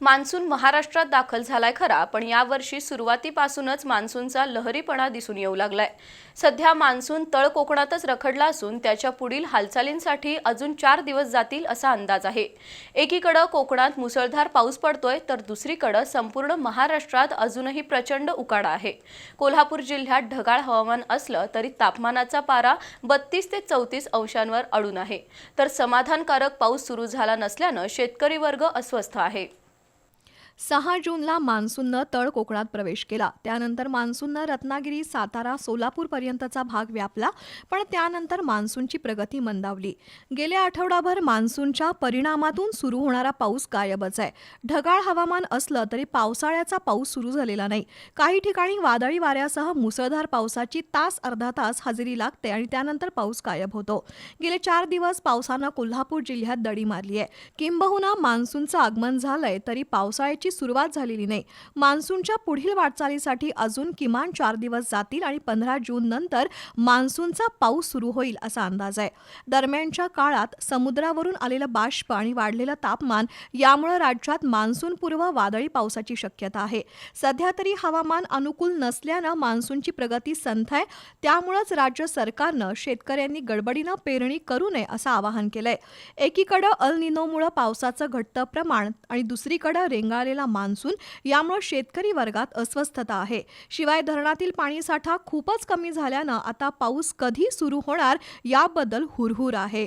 Monsoon महाराष्ट्रात दाखल झालाय खरा, पण यावर्षी सुरुवातीपासूनच मान्सूनचा लहरीपणा दिसून येऊ लागलाय। सध्या मान्सून तळ कोकणातच रखडला असून त्याच्या पुढील हालचालींसाठी अजून 4 दिवस जातील असा अंदाज आहे। एकीकडे कोकणात मुसळधार पाऊस पडतोय, तर दुसरीकडे संपूर्ण महाराष्ट्रात अजूनही प्रचंड उकाडा आहे। कोल्हापूर जिल्ह्यात ढगाळ हवामान असलं तरी तापमानाचा पारा 32 ते 34 अंशांवर अडून आहे, तर समाधानकारक पाऊस सुरू झाला नसल्यानं शेतकरी वर्ग अस्वस्थ आहे। 6 जूनला मान्सूननं तळ कोकणात प्रवेश केला। त्यानंतर मान्सूननं रत्नागिरी, सातारा, सोलापूरपर्यंतचा भाग व्यापला, पण त्यानंतर मान्सूनची प्रगती मंदावली। गेल्या आठवडाभर मान्सूनच्या परिणामातून सुरू होणारा पाऊस गायबच आहे। ढगाळ हवामान असलं तरी पावसाळ्याचा पाऊस सुरू झालेला नाही। काही ठिकाणी वादळी वाऱ्यासह मुसळधार पावसाची तास अर्धा तास हजेरी लागते आणि त्यानंतर पाऊस गायब होतो। गेले 4 दिवस पावसानं कोल्हापूर जिल्ह्यात दडी मारली आहे। किंबहुना मान्सूनचं आगमन झालंय तरी पावसाळ्याची सुरुवात झालेली नाही। मान्सूनच्या पुढील वाटचालीसाठी अजून किमान 4 दिवस जातील आणि 15 जून नंतर मान्सूनचा पाऊस सुरू होईल असा अंदाज आहे। दरम्यानच्या काळात समुद्रावरून आलेलं बाष्प आणि वाढलेलं तापमान यामुळे राज्यात मान्सूनपूर्व वादळी पावसाची शक्यता आहे। सध्या तरी हवामान अनुकूल नसल्यानं मान्सूनची प्रगती संथ आहे। त्यामुळेच राज्य सरकारनं शेतकऱ्यांनी गडबडीनं पेरणी करू नये असं आवाहन केलंय। एकीकडे अल निनोमुळे पावसाचं घटत प्रमाण आणि दुसरीकडे रेंगाळलेला मान्सून यामुळे शेतकरी वर्गात अस्वस्थता आहे। शिवाय धरणातील पाणीसाठा खूपच कमी झाल्यानं आता पाऊस कधी सुरू होणार याबद्दल हुरहुर आहे।